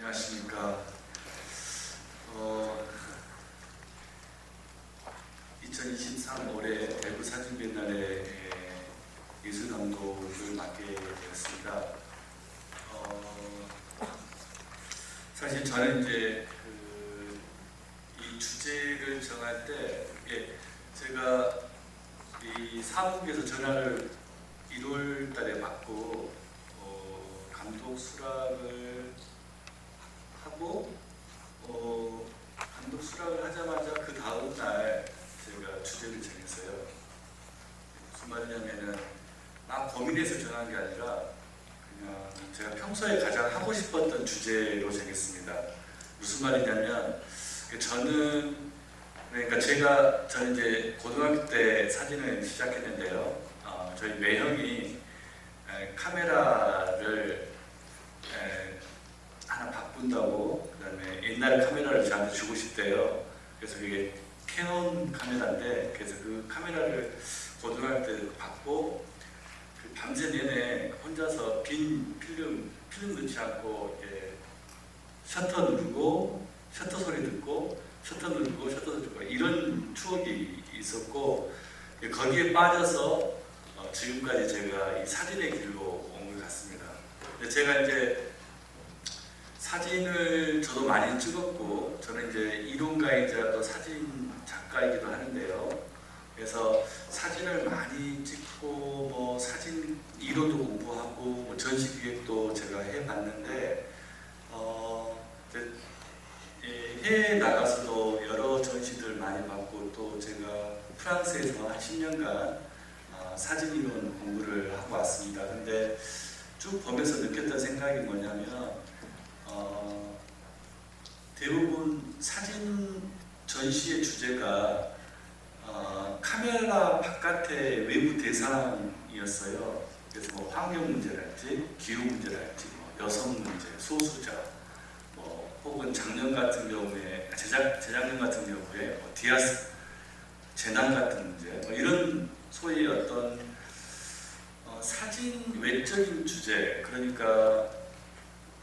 안녕하십니까. 2023 올해 대구 사진 비엔날레 예술 감독을 맡게 되었습니다. 사실 저는 이제 이 주제를 정할 때 제가 이 사무국에서 전화를 1월 달에 받고 감독 수락을 하고 감독 수락을 하자마자 그 다음 날 제가 주제를 정했어요. 무슨 말이냐면은 막 고민해서 정한 게 아니라 그냥 제가 평소에 가장 하고 싶었던 주제로 정했습니다. 무슨 말이냐면 저는 저는 이제 고등학교 때 사진을 시작했는데요. 저희 매형이 카메라를 하나 바꾼다고, 그 다음에 옛날 카메라를 저한테 주고 싶대요. 그래서 그게 캐논 카메라인데, 그래서 그 카메라를 고등학교 때 받고 밤새 내내 혼자서 빈 필름 넣지 않고 이렇게 셔터 누르고 셔터 소리 듣고 셔터 누르고 셔터 소리 듣고 이런 추억이 있었고, 거기에 빠져서 지금까지 제가 이 사진의 길로 온 것 같습니다. 제가 이제 사진을 저도 많이 찍었고, 저는 이제 이론가이자 또 사진 작가이기도 하는데요. 그래서 사진을 많이 찍고 뭐 사진 이론도 공부하고 뭐 전시 기획도 제가 해봤는데 해외에 나가서도 여러 전시들 많이 받고, 또 제가 프랑스에서 한 10년간 사진 이론 공부를 하고 왔습니다. 근데 쭉 보면서 느꼈던 생각이 뭐냐면 대부분 사진 전시의 주제가 카메라 바깥의 외부 대상이었어요. 그래서 뭐 환경 문제랄지 기후 문제랄지 뭐 여성 문제, 소수자, 뭐 혹은 작년 같은 경우에 재작년 같은 경우에 뭐 디아스 재난 같은 문제, 뭐 이런 소위 어떤 사진 외적인 주제, 그러니까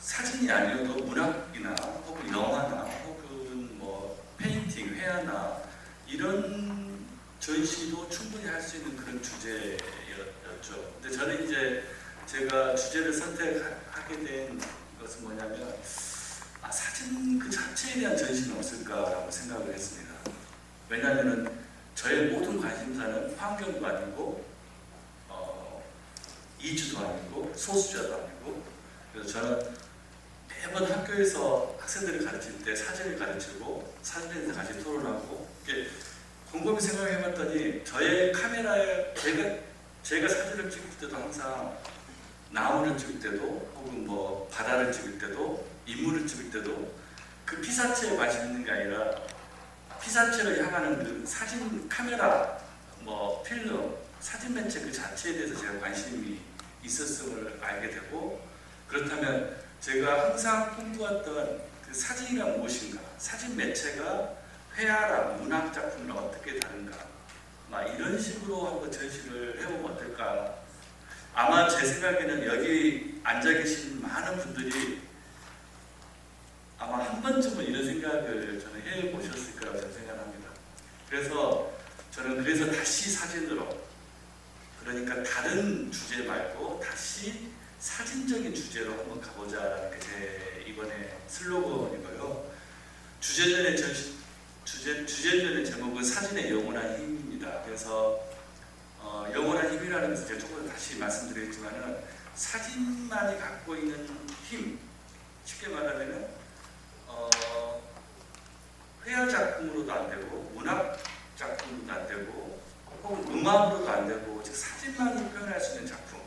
사진이 아니어도 문학이나 혹은 영화나 혹은 뭐 페인팅, 회화나 이런 전시도 충분히 할 수 있는 그런 주제였죠. 근데 저는 이제 제가 주제를 선택하게 된 것은 뭐냐면 사진 그 자체에 대한 전시는 없을까라고 생각을 했습니다. 왜냐하면 저의 모든 관심사는 환경도 아니고 이주도 아니고 소수자도 아니고, 그래서 저는 매번 학교에서 학생들을 가르칠 때 사진을 가르치고 사진에 대해서 같이 토론하고, 곰곰이 생각해봤더니 저의 카메라에 제가 사진을 찍을 때도 항상 나무를 찍을 때도 혹은 뭐 바다를 찍을 때도 인물을 찍을 때도 그 피사체에 관심 있는 게 아니라 피사체를 향하는 그 사진 카메라, 뭐 필름, 사진 매체 그 자체에 대해서 제가 관심이 있었음을 알게 되고, 그렇다면 제가 항상 꿈꾸었던 그 사진이란 무엇인가, 사진 매체가 회화랑 문학 작품이랑 어떻게 다른가, 막 이런 식으로 한번 전시를 해보면 어떨까. 아마 제 생각에는 여기 앉아 계신 많은 분들이 아마 한 번쯤은 이런 생각을 저는 해보셨을 거라고 저는 생각합니다. 그래서 저는 다시 사진으로, 그러니까 다른 주제 말고 다시 사진적인 주제로 한번 가보자라는 게 제 이번에 슬로건이고요. 주제전의 제목은 사진의 영원한 힘입니다. 그래서 영원한 힘이라는 것을 제가 조금 다시 말씀드리겠지만은 사진만이 갖고 있는 힘, 쉽게 말하면은 회화 작품으로도 안 되고 문학 작품으로도 안 되고 혹은 음악으로도 안 되고, 즉 사진만으로 표현할 수 있는 작품,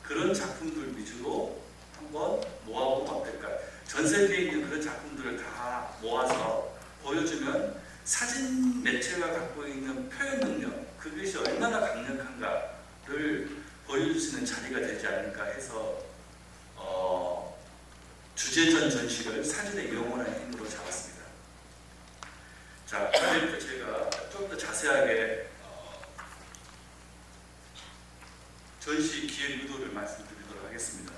그런 작품들 위주로 한번 모아보면 어떨까. 전 세계에 있는 그런 작품들을 다 모아서 보여주면 사진 매체가 갖고 있는 표현 능력, 그것이 얼마나 강력한가를 보여줄 수 있는 자리가 되지 않을까 해서 주제전 전시를 사진의 영원한 힘으로 잡았습니다. 자, 그래서 제가 좀 더 자세하게 전시 기획 의도를 말씀드리도록 하겠습니다.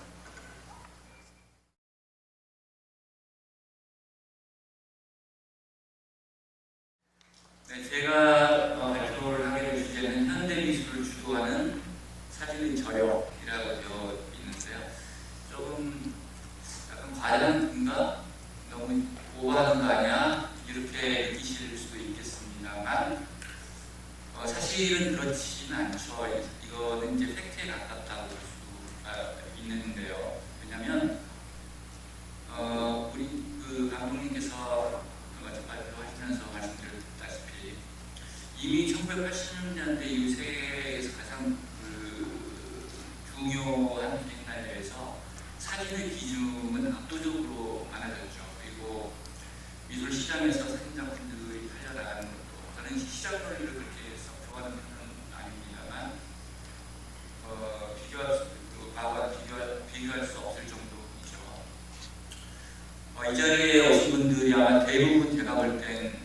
네, 제가 발표를 하게 될 주제는 현대미술을 주도하는 사진의 저력이라고 되어 있는데요. 조금 약간 과장인가? 너무 오버하는 거 아니야? 이렇게 느끼실 수도 있겠습니다만 사실은 그렇지는 않죠. 이거는 이제 팩트에 가깝다고 볼 수가 있는데요. 왜냐하면 우리 그 감독님께서 발표하시면서 말씀드렸다시피 이미 1980년대 이후 세계에서 가장 중요한 비행단에 대해서 사진의 비중은 압도적으로 많아졌죠. 그리고 미술 시장에서 사진 작품들이 팔려나가는 것도 저는 시장 논리를 그렇게 썩 좋아하는 편은 아닙니다만 과거와 비교할 수 없을 정도이죠. 이 자리에 오신 분들이 아마 대부분 제가 볼 땐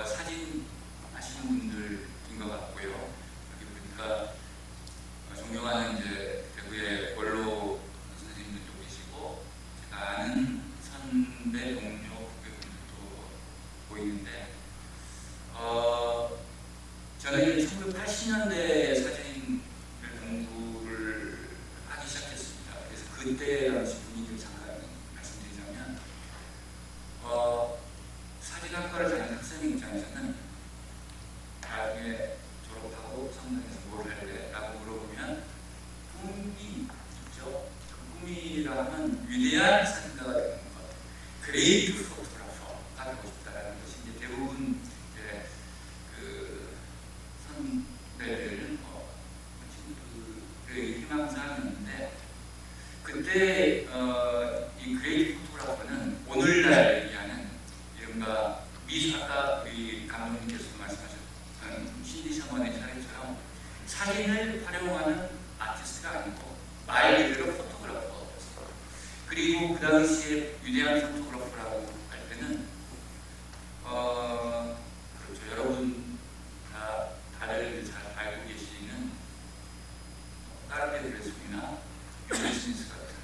사진 하시는 분들인 것 같고요. 여기 보니까 존경하는 이제 대구의 원로 선생님들도 계시고 제가 아는 선배 동료 후배분들도 보이는데 저는 1980년대 사진을 공부를 하기 시작했습니다. 그래서 그때 당시 분위기를 잠깐 말씀드리자면 사진학과를 다니는 학생 입장에서는 나중에 졸업하고 성당에서 뭘 할래? 라고 물어보면 꿈이 있죠. 그 꿈이라 하면 위대한 사진가가 되는 것, 그레이트 포토그래퍼가 되고 싶다라는 것이 이제 대부분 이제 그 선배들 친구들의 희망사항이었는데 그때 이 그레이트 포토그래퍼는 오늘날 얘기하는 이른바 미술학과 우리 감독님께서 말씀하셨던 신디 셔먼의 차례처럼 사진을 활용하는 아티스트가 아니고 말 그대로 포토그래퍼였어요. 그리고 그 당시에 위대한 포토그래퍼라고 할 때는 그렇죠. 여러분 다들 잘 알고 계시는 까르페 드레스이나 윌 스미스 같은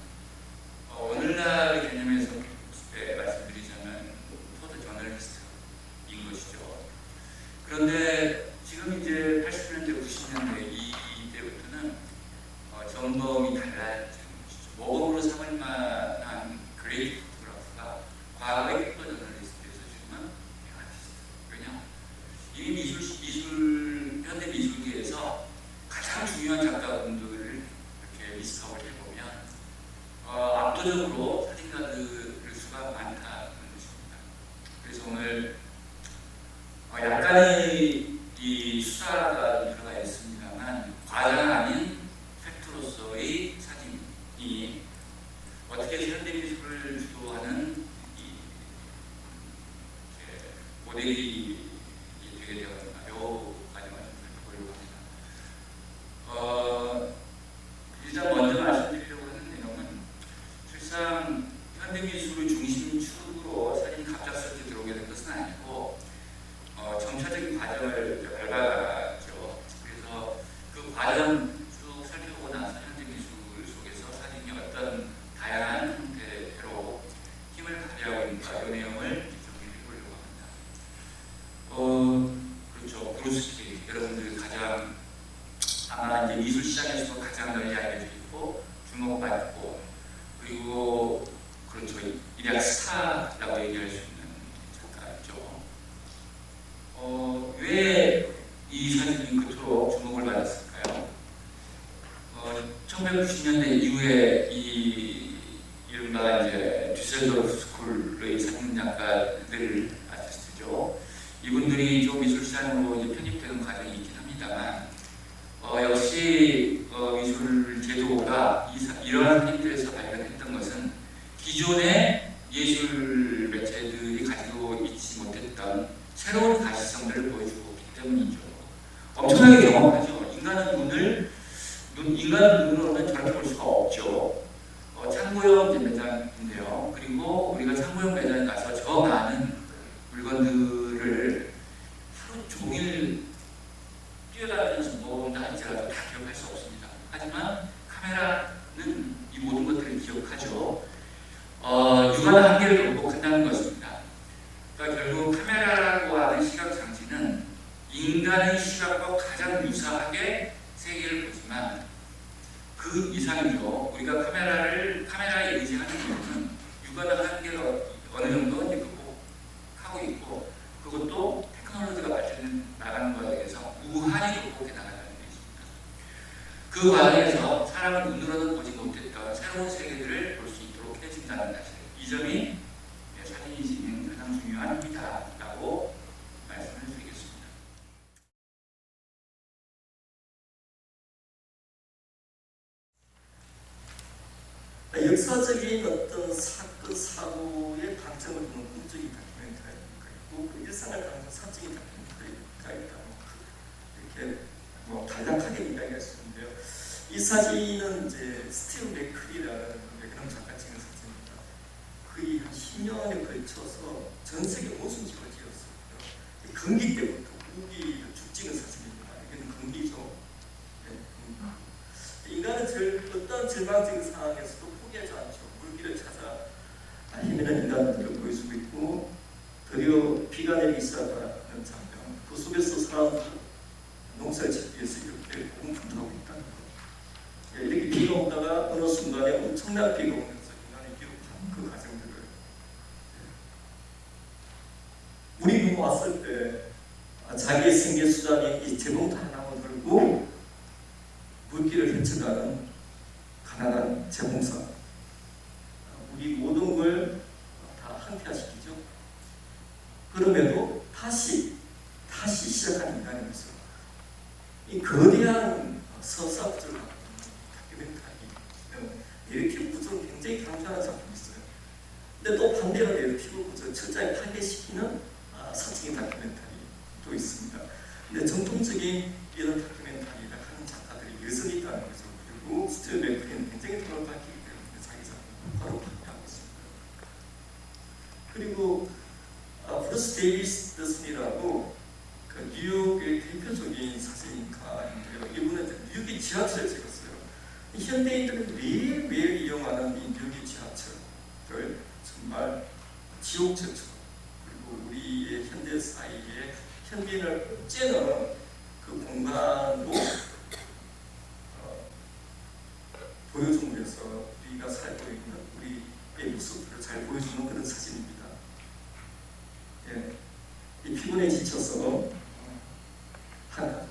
오늘날의 개념에서 말씀드리자면 포토 저널리스트인 것이죠. 그런데 지금 이제 80년대, 90년대 이때부터는 전범이 달라지는 것이죠. 모범으로 삼을 만한 그레이트 포토그래퍼가 과거의 포토 저널리스트에서 지금은 아티스트. 왜냐? 이 현대 미술계에서 가장 중요한 작가분들을 이렇게 리스트업을 해보면 압도적으로 사진가들 수가 많다는 것입니다. 그래서 오늘 약간의 이 수사가 들어가 있습니다만 과장 아닌 팩트로서의 사진이 어떻게 현대미술을 주도하는 모델이 되게 되었나요? 가지만 살펴보려고 합니다. 일단 먼저 말씀드리려고 하는 내용은 실상 현대미술의 중심축으로 사진 갑작스럽게 들어오게 된 것은 아니고 정차적인 과정을 밟아가죠. 그래서 그 과정 쭉 살펴보고 나서 현대미술 속에서 사진이 어떤 다양한 형태로 힘을 발휘하고 있는가 이 내용을 정리해 보려고 합니다. 그렇죠. 브루스키 여러분들 가장 아마 이제 미술 시장에서 가장 널리 알려져 있고 주목받고 그리고 그렇죠. 일약 스타라고 얘기할 수 있는 작가죠. 왜 이 사진이 그토록 주목을 받았을까요? 1990년대 이후에 이 이른바 이제 düsseldorf 스쿨의 사진 작가들 아티스트죠. 이분들이 좀 미술 시장으로 이제 편입되는 과정이 있긴 합니다만 역시 미술 제도가 이러한 형태에서 발견했던 것은 기존의 예술 매체들이 가지고 있지 못했던 새로운 가시성들을 보여주고 있기 때문이죠. 엄청나게 경험하죠. 인간의 눈으로는 저렇게 볼 수가 없죠. 창고형 매장인데요. 그리고 우리가 창고형 매장에 가서 저 많은 물건들을 하루 종일 뛰어다니면서 모은다 할지라도 다 기억할 수 없습니다. 하지만 카메라는 이 모든 것들을 기억하죠. 유관한 한계를 극복한다는 것입니다. 그러니까 결국 카메라라고 하는 시각 장치는 인간의 시각과 가장 유사하게 세계를 보지만 그 이상으로 우리가 카메라에 의지하는 이유는 육안의 한계를 어느 정도 이제 극복하고 있고, 그것도 테크놀로지가 발전 나가는 과정에서 무한히 극복해 나가는 게 있습니다. 그 과정에서 사람은 눈으로는 보지 못했던 새로운 세계들을 볼 수 있도록 해준다는 사실, 이 점이 사진이 지닌 가장 중요한 힘이다라고 말씀을 드리겠습니다. 역사적인 어떤 사건, 사고의 관점을 보는 문적인 다큐멘터리가 있고, 그 일상을 담는 사적인 다큐멘터리가 있다고 이렇게 간략하게 이야기할 수 있는데요. 이 사진은 이제 스티브 맥클이라는 베트남 작가 찍은 사진입니다. 거의 한 10년에 걸쳐서 전 세계 모든 집을 지었어요. 건기 때부터 무기를 쭉 찍은 사진입니다. 이건 건기죠. 인간은 어떤 절망적인 상황에서도 포기하지 않죠. 물길을 찾아 헤매는 인간들을 보여주고 있고, 드디어 비가 내리기 시작하는 장면, 그 속에서 사람들은 농사를 짓기 위해서 이렇게 공fun도 하고 있다는 거. 이렇게 비가 오다가 어느 순간에 엄청난 비가 오면서 인간이 기록한 그 과정들을, 우리 누구 왔을 때 자기의 생계 수단이 이 재봉틀 하나만 들고 물길을 헤쳐가는 가난한 재봉사, 우리 모든 걸 다 항폐화시키죠. 그럼에도 다시 시작하는 인간의 모습, 이 거대한 서사 구조를 갖고 있는 다큐멘터리, 이렇게 구조는 굉장히 강조하는 작품이 있어요. 근데 또 반대로 내러티브 구조, 철저히 파괴시키는 사적인 다큐멘터리도 있습니다. 근데 정통적인 이런 다큐멘터리를 하는 작가들이 여전히 있다는 거죠. 그리고 스티브 맥클리는 굉장히 돈을 받기 때문에 자기 작품을 바로 판매하고 있습니다. 그리고 브루스 데이비스슨이라고 그 뉴욕의 대표적인 사진가인데요. 이분은 뉴욕의 지하철을 찍었어요. 현대인들은 매일매일 이용하는 이 뉴욕의 지하철을 정말 지옥철처럼, 그리고 우리의 현대 사이에 현대인을 째는 그 공간으로 보여줌으로써 우리가 살고 있는 우리의 모습들을 잘 보여주는 그런 사진입니다. 예, 이 피곤에 지쳐서 한 가족이,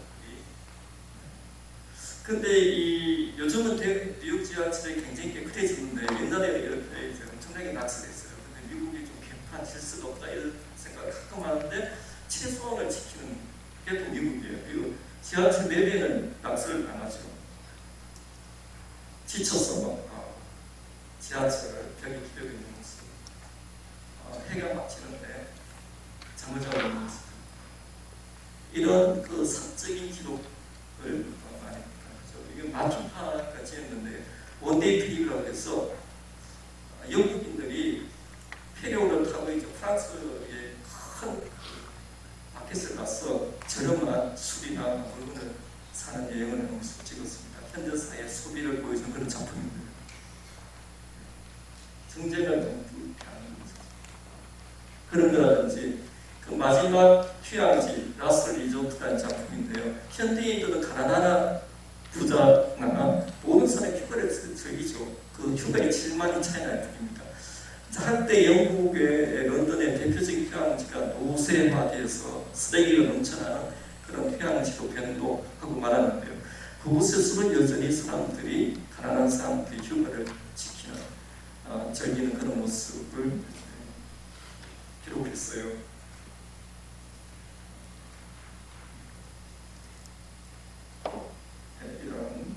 근데 이 요즘은 뉴욕 지하철이 굉장히 깨끗해지는데 옛날에 이렇게 이제 엄청나게 낙설했어요. 근데 미국이 좀 개판 질서가 없다 이런 생각을 가끔 하는데 최소한을 지키는 게 또 미국이에요. 그리고 지하철 내부에는 낙설을 안 하죠. 지쳐서 지하철 벽에 기대고 있는 모습, 해가 막히는데 잠을 자고 있는 모습, 이런 그 사적인 기록을 많이 하죠. 이게 마추파가 지었는데 원데이 트립이라고 해서 영국인들이 페리오를 타고 이제 프랑스의 큰 마켓을 가서 저렴한 술이나 물건을 사는 여행을 하는 모습을 찍었습니다. 현대사의 소비를 보여주는 그런 작품입니다. 정제가 너무 불편한 모습. 그런 거라든지 그 마지막 휴양지 라스 리조트라는 작품인데요. 현대인들은 가난하나 부자나 모든 사람이 휴가를 즐기죠. 그 휴가의 7만이 차이날 뿐입니다. 한때 영국의 런던의 대표적인 휴양지가 노쇠화되어서 쓰레기가 넘쳐나는 그런 휴양지로 변도하고 말하는데요. 그곳에서는 여전히 사람들이, 가난한 사람들이 휴가를 지키는, 즐기는 그런 모습을 기록했어요. 이런,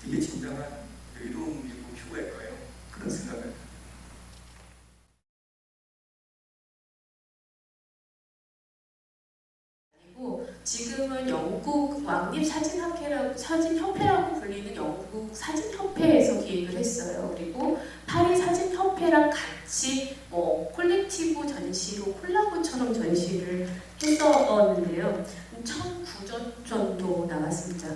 이게 진정한 여유로운 미국 휴가일까요? 그런 생각을. 지금은 영국 왕립 사진협회라고 불리는 영국 사진협회에서 기획을 했어요. 그리고 파리 사진협회랑 같이 콜렉티브 전시로 콜라보처럼 전시를 했었는데요. 1009점 정도 나왔습니다.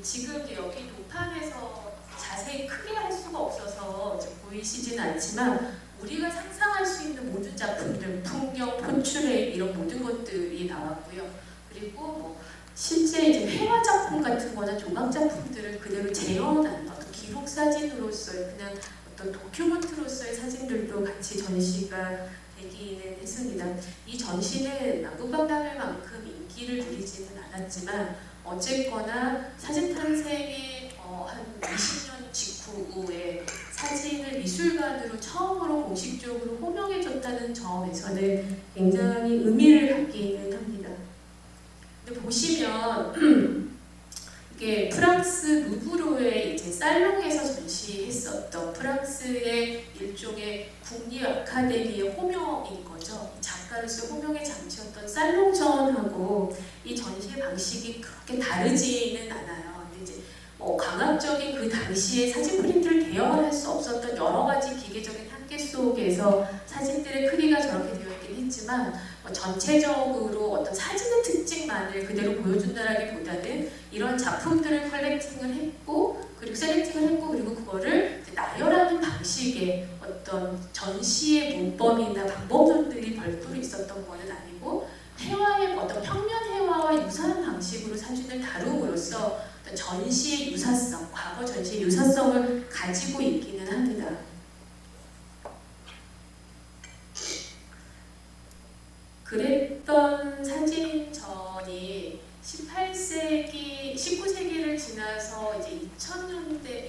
지금 여기 도판에서 자세히 크게 할 수가 없어서 보이시지는 않지만 우리가 상상할 수 있는 모든 작품들, 풍경, 포트레이 이런 모든 것들이 나왔고요. 그리고 뭐 실제 이제 회화 작품 같은 거나 조각 작품들을 그대로 재현한 어떤 기록 사진으로서의 그냥 어떤 도큐멘트로서의 사진들도 같이 전시가 되기는 했습니다. 이 전시는 남북박람회만큼 인기를 누리지는 않았지만 어쨌거나 사진 탄생의 한 20년 직후에 사진을 미술관으로 처음으로 공식적으로 호명해줬다는 점에서는 굉장히 의미를 갖기는 합니다. 근데 보시면 이게 프랑스 루브르에 이제 살롱에서 전시했었던 프랑스의 일종의 국립 아카데미의 호명인 거죠. 작가로서 호명의 장치였던 살롱전하고 이 전시의 방식이 그렇게 다르지는 않아요. 근데 이제 강압적인 그 당시에 사진 프린트를 대여할 수 없었던 여러 가지 기계적인 한계 속에서 사진들의 크기가 저렇게 되어 있긴 했지만 전체적으로 어떤 사진의 특징만을 그대로 보여준다라기보다는 이런 작품들을 컬렉팅을 했고 그리고 셀렉팅을 했고 그리고 그거를 나열하는 방식의 어떤 전시의 문법이나 방법론들이 별도로 있었던 거는 아니고 회화의 어떤 평면 회화와 유사한 방식으로 사진을 다룸으로써 전시의 유사성, 과거 전시의 유사성을 가지고 있기는 합니다. 그랬던 사진전이 18세기, 19세기를 지나서 이제 2000년대,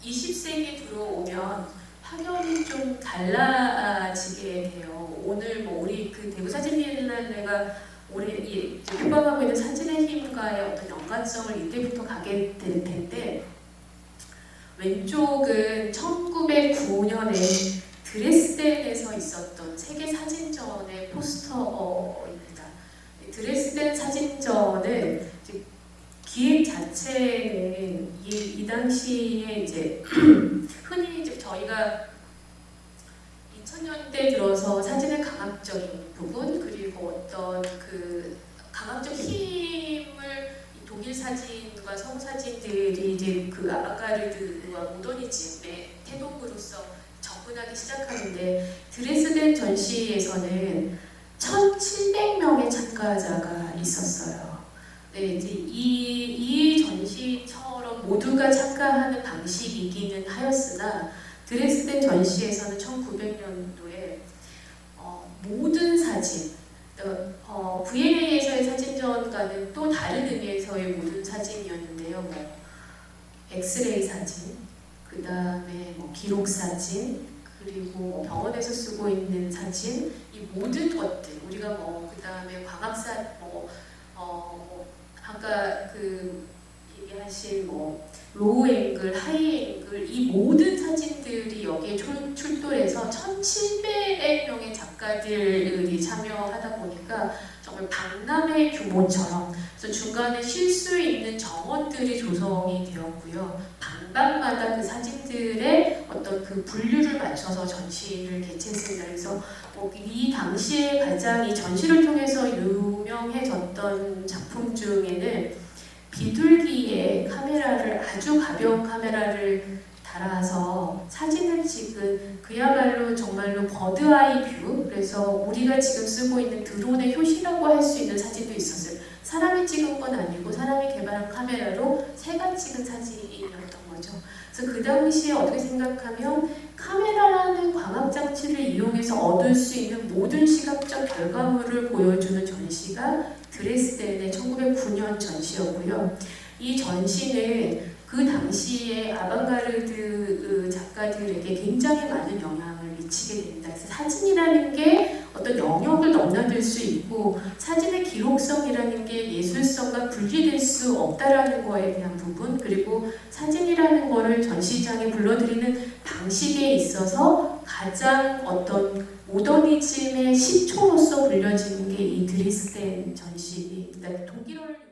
20세기 들어오면 확연히 좀 달라지게 돼요. 오늘 뭐 우리 그 대구 사진비엔날레가 올해 표방하고 있는 사진의 힘과의 어떤 연관성을 이때부터 가게 될 텐데 왼쪽은 1909년에 드레스덴에서 있었던 세계 사진전의 포스터입니다. 드레스덴 사진전은 기획 자체는 이 당시에 이제 흔히 이제 저희가 2000년대 들어서 사진의 강압적인 부분 그리고 어떤 그 강압적 힘을 독일 사진과 서구 사진들이 이제 그 아방가르드와 모더니즘의 태동으로서 접근하기 시작하는데 드레스덴 전시에서는 1,700명의 참가자가 있었어요. 네, 이제 이 전시처럼 모두가 참가하는 방식이기는 하였으나 드레스덴 전시에서는 1900년도에 모든 사진, V&A에서의 사진전과는 또 다른 의미에서의 모든 사진이었는데요. 뭐 엑스레이 사진, 그 다음에 뭐 기록 사진, 그리고 병원에서 쓰고 있는 사진, 이 모든 것들 우리가 뭐 그 다음에 광학사, 아까 그 얘기하신 뭐 로우 앵글, 하이 앵글 이 모든 사진들이 여기에 출동해서 1,700명의 작가들이 참여하다 보니까 정말 박람회 규모처럼 그래서 중간에 쉴 수 있는 정원들이 조성이 되었고요. 방방마다 그 사진들의 어떤 그 분류를 맞춰서 전시를 개최했습니다. 그래서 이 당시에 가장 이 전시를 통해서 유명해졌던 작품 중에는 비둘기에 카메라를 아주 가벼운 카메라를 달아서 사진을 찍은 그야말로 정말로 버드아이 뷰 그래서 우리가 지금 쓰고 있는 드론의 효시라고 할 수 있는 사진도 있었어요. 사람이 찍은 건 아니고 사람이 개발한 카메라로 새가 찍은 사진이었던 거죠. 그래서 그 당시에 어떻게 생각하면 카메라라는 광학장치를 이용해서 얻을 수 있는 모든 시각적 결과물을 보여주는 전시가 드레스덴의 1909년 전시였고요. 이 전시는 그 당시에 아방가르드 작가들에게 굉장히 많은 영향을 미치게 됩니다. 그래서 사진이라는 게 어떤 영역을 넘나들 수 있고 사진의 기록성이라는 게 예술성과 분리될 수 없다라는 거에 대한 부분 그리고 사진이라는 거를 전시장에 불러들이는 방식에 있어서 가장 어떤 모더니즘의 시초로서 불려지는 게 이 드레스덴 전시입니다. 독일어를